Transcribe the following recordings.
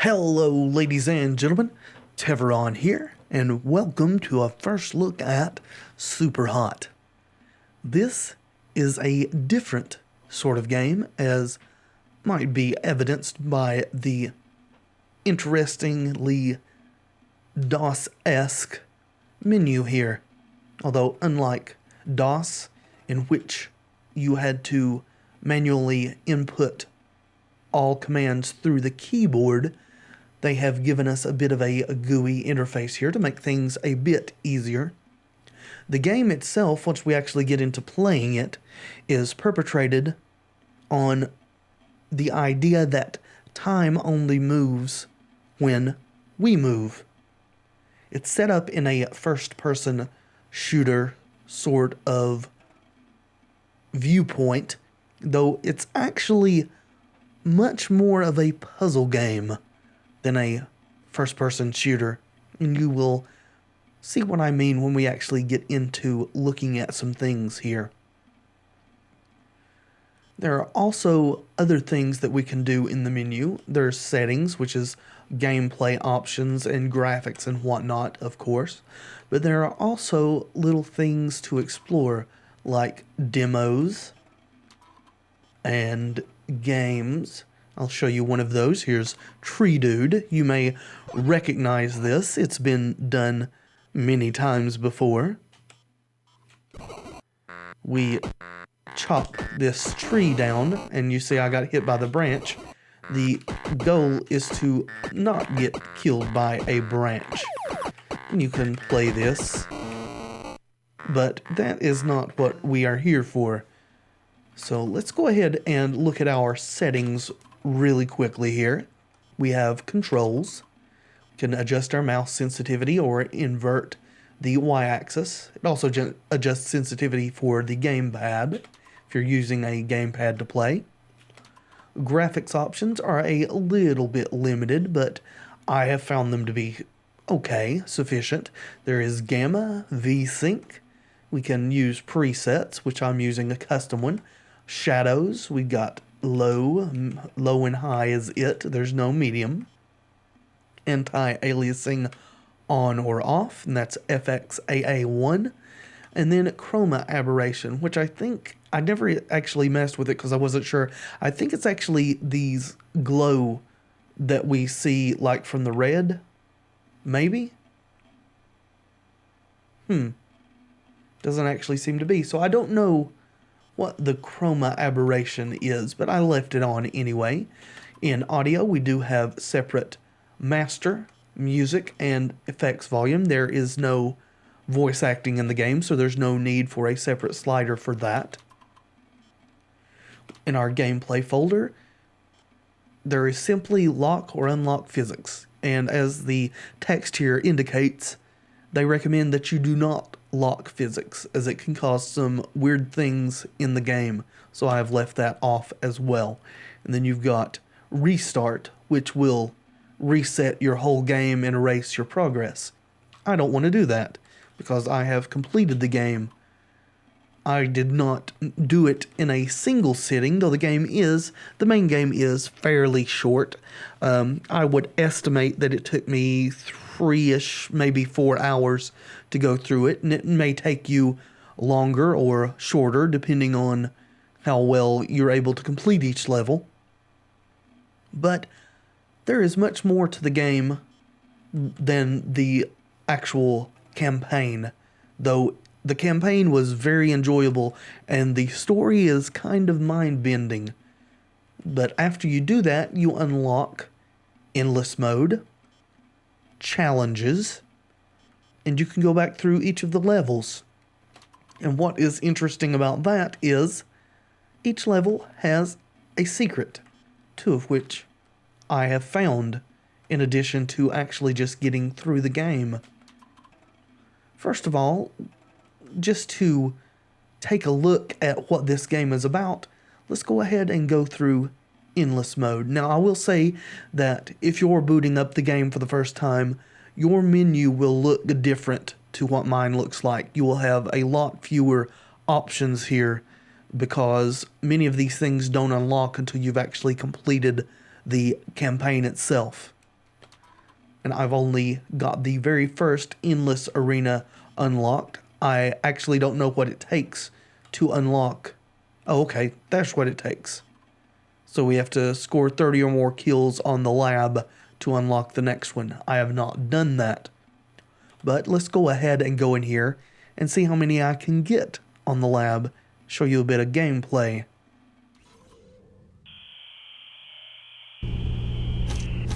Hello, ladies and gentlemen, Tevaron here, and welcome to a first look at Superhot. This is a different sort of game, as might be evidenced by the interestingly DOS-esque menu here. Although, unlike DOS, in which you had to manually input all commands through the keyboard, they have given us a bit of a GUI interface here to make things a bit easier. The game itself, once we actually get into playing it, is perpetrated on the idea that time only moves when we move. It's set up in a first-person shooter sort of viewpoint, though it's actually much more of a puzzle game than a first-person shooter, and you will see what I mean when we actually get into looking at some things here. There are also other things that we can do in the menu. There's settings, which is gameplay options and graphics and whatnot, of course, but there are also little things to explore, like demos and games. I'll show you one of those. Here's Tree Dude. You may recognize this. It's been done many times before. We chop this tree down, and you see I got hit by the branch. The goal is to not get killed by a branch. And you can play this, but that is not what we are here for. So let's go ahead and look at our settings really quickly here. We have controls. We can adjust our mouse sensitivity or invert the y-axis. It also adjusts sensitivity for the gamepad if you're using a gamepad to play. Graphics options are a little bit limited, but I have found them to be okay, sufficient. There is Gamma, V-Sync. We can use presets, which I'm using a custom one. Shadows, we got low and high is it. There's no medium. Anti-aliasing on or off, and that's FXAA1. And then chroma aberration, which I think I never actually messed with it because I wasn't sure. I think it's actually these glow that we see like from the red. Maybe? Doesn't actually seem to be. So I don't know what the chroma aberration is, but I left it on anyway. In audio, we do have separate master, music, and effects volume. There is no voice acting in the game, so there's no need for a separate slider for that. In our gameplay folder, there is simply lock or unlock physics, and as the text here indicates, they recommend that you do not lock physics, as it can cause some weird things in the game, so I have left that off as well. And then you've got restart, which will reset your whole game and erase your progress. I don't want to do that, because I have completed the game. I did not do it in a single sitting, though the main game is fairly short. I would estimate that it took me 3-ish, maybe 4 hours to go through it, and it may take you longer or shorter depending on how well you're able to complete each level. But there is much more to the game than the actual campaign, though the campaign was very enjoyable and the story is kind of mind-bending. But after you do that, you unlock endless mode, challenges, and you can go back through each of the levels. And what is interesting about that is each level has a secret, 2 of which I have found, in addition to actually just getting through the game. First of all, just to take a look at what this game is about, let's go ahead and go through endless mode. Now, I will say that if you're booting up the game for the first time, your menu will look different to what mine looks like. You will have a lot fewer options here because many of these things don't unlock until you've actually completed the campaign itself. and I've only got the very first endless arena unlocked. I actually don't know what it takes to unlock. Oh, okay, that's what it takes. So we have to score 30 or more kills on the lab to unlock the next one. I have not done that. But let's go ahead and go in here and see how many I can get on the lab. Show you a bit of gameplay.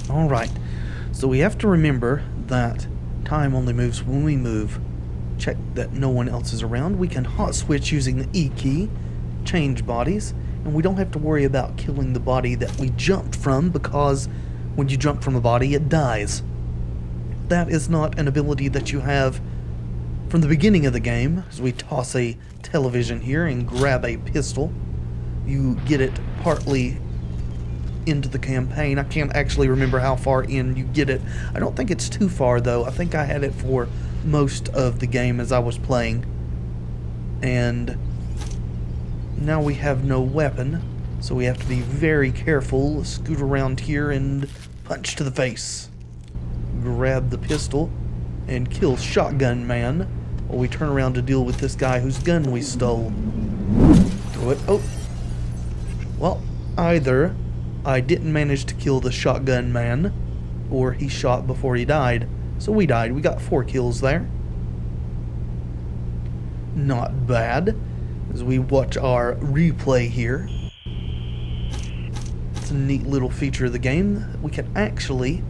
Alright, so we have to remember that time only moves when we move. Check that no one else is around. We can hot switch using the E key, change bodies, and we don't have to worry about killing the body that we jumped from, because when you jump from a body, it dies. That is not an ability that you have from the beginning of the game. As we toss a television here and grab a pistol, you get it partly into the campaign. I can't actually remember how far in you get it. I don't think it's too far though. I think I had it for most of the game as I was playing. And now we have no weapon, so we have to be very careful. Scoot around here and punch to the face. Grab the pistol and kill Shotgun Man while we turn around to deal with this guy whose gun we stole. Throw it. Oh. Well, either I didn't manage to kill the Shotgun Man, or he shot before he died. So we died. We got 4 kills there. Not bad. As we watch our replay here. It's a neat little feature of the game. We can actually,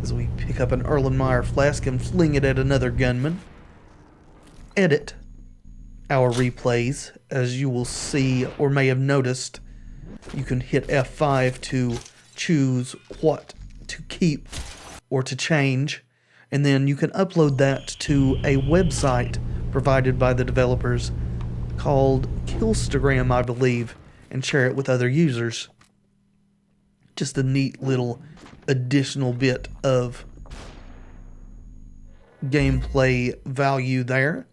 as we pick up an Erlenmeyer flask and fling it at another gunman, edit our replays. As you will see, or may have noticed, you can hit F5 to choose what to keep or to change, and then you can upload that to a website provided by the developers called Killstagram, I believe, and share it with other users. Just a neat little additional bit of gameplay value there.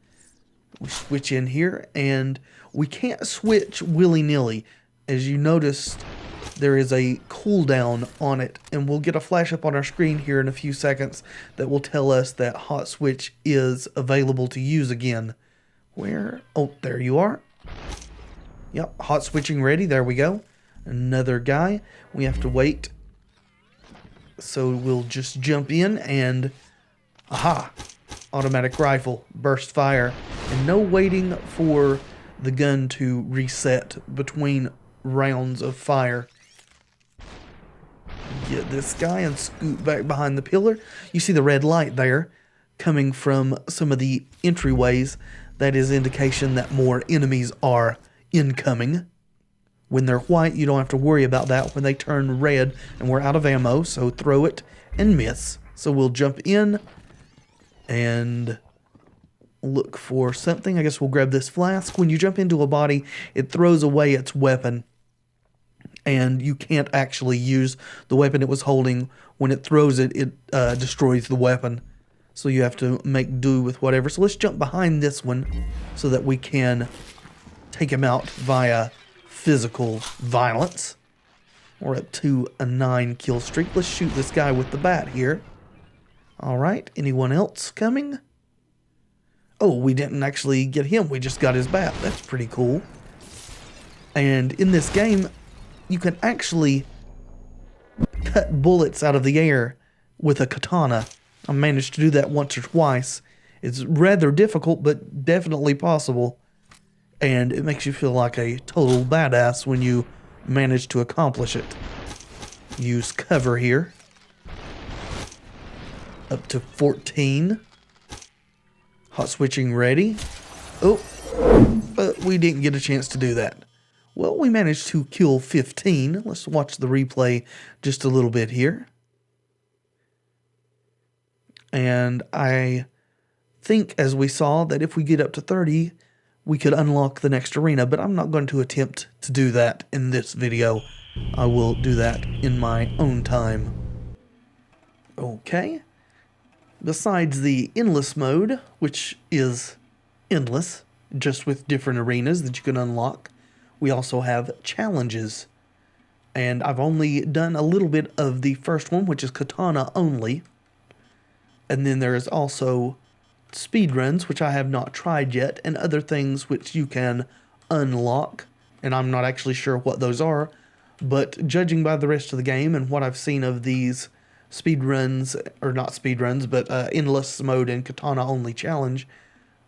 We switch in here, and we can't switch willy-nilly. As you noticed, there is a cooldown on it, and we'll get a flash up on our screen here in a few seconds that will tell us that hot switch is available to use again. Where? Oh, there you are. Yep, hot switching ready. There we go. Another guy. We have to wait. So we'll just jump in and... Aha! Automatic rifle. Burst fire. And no waiting for the gun to reset between rounds of fire. Get this guy and scoot back behind the pillar. You see the red light there coming from some of the entryways. That is indication that more enemies are incoming. When they're white, you don't have to worry about that. When they turn red, and we're out of ammo, so throw it and miss. So we'll jump in and look for something. I guess we'll grab this flask. When you jump into a body, it throws away its weapon, and you can't actually use the weapon it was holding. When it throws it, it destroys the weapon. So you have to make do with whatever. So let's jump behind this one so that we can take him out via physical violence. We're up to a 9 kill streak. Let's shoot this guy with the bat here. Alright, anyone else coming? Oh, we didn't actually get him. We just got his bat. That's pretty cool. And in this game, you can actually cut bullets out of the air with a katana. I managed to do that once or twice. It's rather difficult, but definitely possible. And it makes you feel like a total badass when you manage to accomplish it. Use cover here. Up to 14. Hot switching ready. Oh, but we didn't get a chance to do that. Well, we managed to kill 15. Let's watch the replay just a little bit here. And I think, as we saw, that if we get up to 30, we could unlock the next arena, but I'm not going to attempt to do that in this video. I will do that in my own time. Okay. Besides the endless mode, which is endless, just with different arenas that you can unlock, we also have challenges. And I've only done a little bit of the first one, which is katana only. And then there is also speed runs, which I have not tried yet, and other things which you can unlock. And I'm not actually sure what those are, but judging by the rest of the game and what I've seen of these speed runs, or not speed runs, but endless mode and katana only challenge,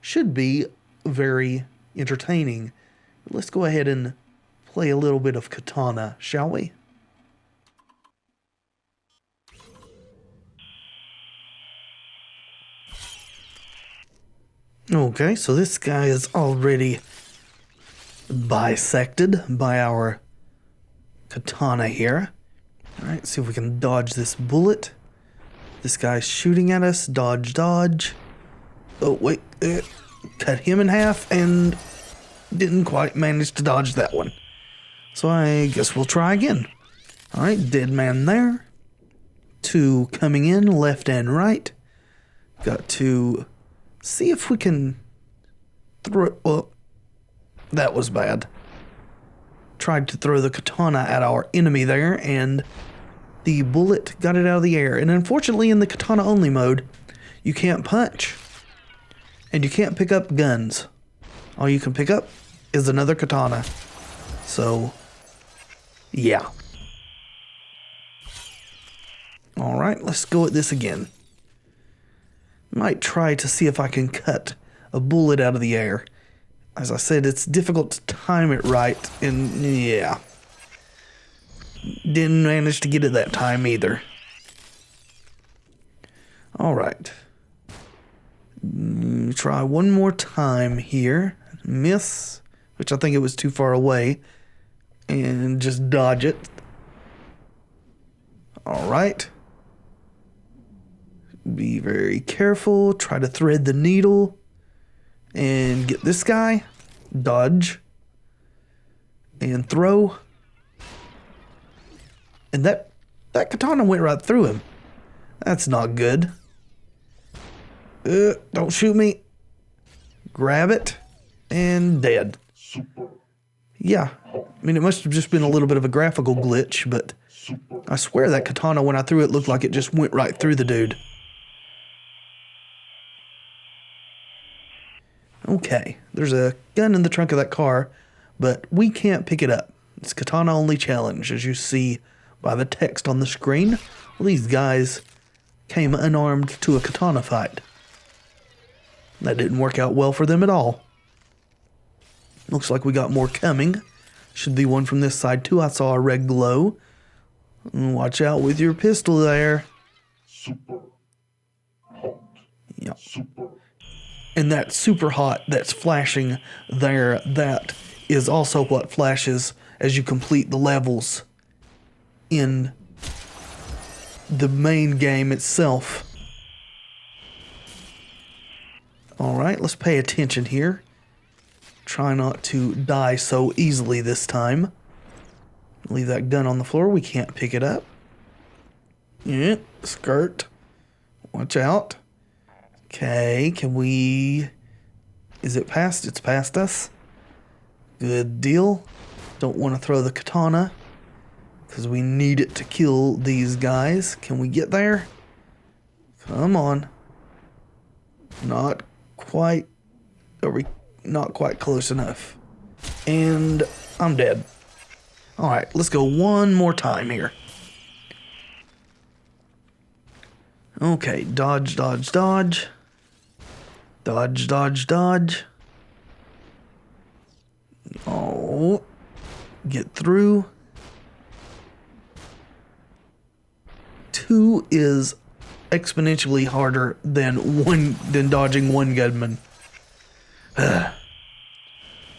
should be very entertaining. Let's go ahead and play a little bit of katana, shall we? Okay, so this guy is already bisected by our katana here. Alright, see if we can dodge this bullet. This guy's shooting at us. Dodge, dodge. Oh, wait. Cut him in half and didn't quite manage to dodge that one. So I guess we'll try again. Alright, dead man there. 2 coming in, left and right. Got to see if we can throw... Oh, that was bad. Tried to throw the katana at our enemy there, and the bullet got it out of the air. And unfortunately, in the katana only mode, you can't punch. And you can't pick up guns. All you can pick up is another katana. So, yeah. Alright, let's go at this again. Might try to see if I can cut a bullet out of the air. As I said, it's difficult to time it right, and yeah. Didn't manage to get it that time either. Alright. Try one more time here. Miss, which I think it was too far away. And just dodge it. Alright. Be very careful. Try to thread the needle. And get this guy. Dodge. And throw. And that katana went right through him. That's not good. Don't shoot me. Grab it. And dead. Yeah. I mean, it must have just been a little bit of a graphical glitch, but I swear that katana, when I threw it, looked like it just went right through the dude. Okay, there's a gun in the trunk of that car, but we can't pick it up. It's katana only challenge, as you see by the text on the screen. Well, these guys came unarmed to a katana fight. That didn't work out well for them at all. Looks like we got more coming. Should be one from this side too. I saw a red glow. Watch out with your pistol there. Superhot. Yeah. And that super hot that's flashing there, that is also what flashes as you complete the levels in the main game itself. Alright, let's pay attention here. Try not to die so easily this time. Leave that gun on the floor. We can't pick it up. Yeah, skirt. Watch out. Okay, can we... Is it past? It's past us. Good deal. Don't want to throw the katana, because we need it to kill these guys. Can we get there? Come on. Not quite. Are we not quite close enough? And I'm dead. Alright, let's go one more time here. Okay, dodge, dodge, dodge. Dodge, dodge, dodge. Oh. Get through. 2 is exponentially harder than dodging one gunman.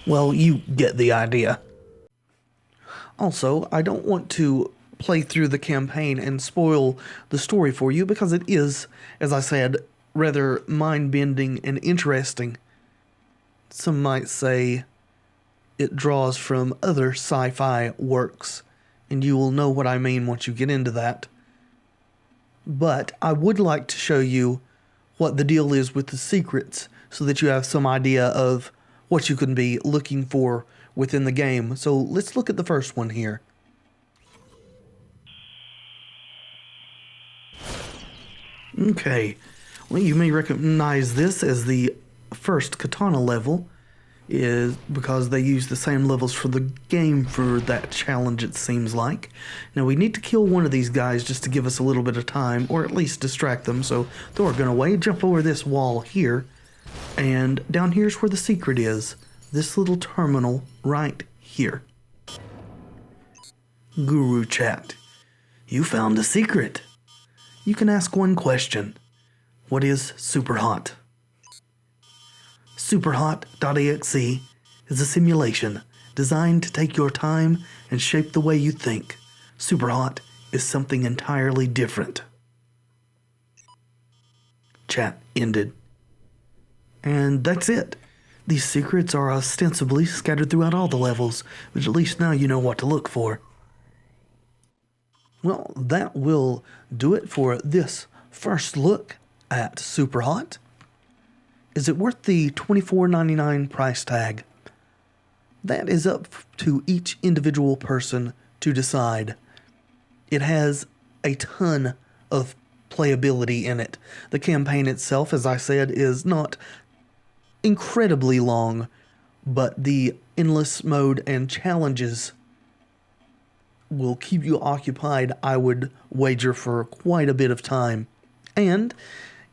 Well, you get the idea. Also, I don't want to play through the campaign and spoil the story for you, because it is, as I said, rather mind-bending and interesting. Some might say it draws from other sci-fi works, and you will know what I mean once you get into that. But I would like to show you what the deal is with the secrets, so that you have some idea of what you can be looking for within the game. So let's look at the first one here. Okay, Well, you may recognize this as the first katana level, is because they use the same levels for the game for that challenge, it seems like. Now we need to kill one of these guys just to give us a little bit of time, or at least distract them, so throw our gun away, jump over this wall here, and down here's where the secret is. This little terminal right here. Guru Chat. You found the secret. You can ask one question. What is Superhot? Superhot.exe is a simulation designed to take your time and shape the way you think. Superhot is something entirely different. Chat ended. And that's it. These secrets are ostensibly scattered throughout all the levels, but at least now you know what to look for. Well, that will do it for this first look at Superhot. Is it worth the $24.99 price tag? That is up to each individual person to decide. It has a ton of playability in it. The campaign itself, as I said, is not incredibly long, but the endless mode and challenges will keep you occupied, I would wager, for quite a bit of time. And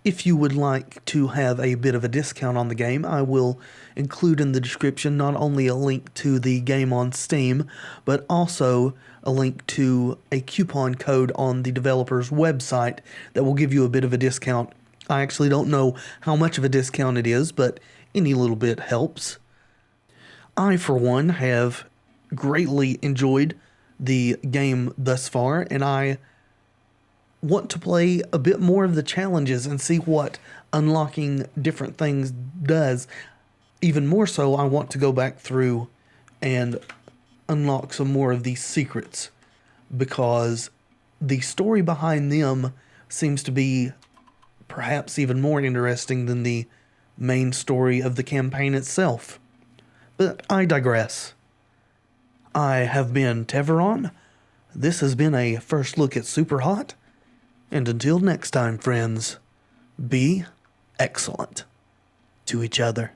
if you would like to have a bit of a discount on the game, I will include in the description not only a link to the game on Steam, but also a link to a coupon code on the developer's website that will give you a bit of a discount. I actually don't know how much of a discount it is, but any little bit helps. I, for one, have greatly enjoyed the game thus far, and I want to play a bit more of the challenges and see what unlocking different things does. Even more so, I want to go back through and unlock some more of these secrets, because the story behind them seems to be perhaps even more interesting than the main story of the campaign itself. But I digress. I have been Tevaron. This has been a first look at Superhot. And until next time, friends, be excellent to each other.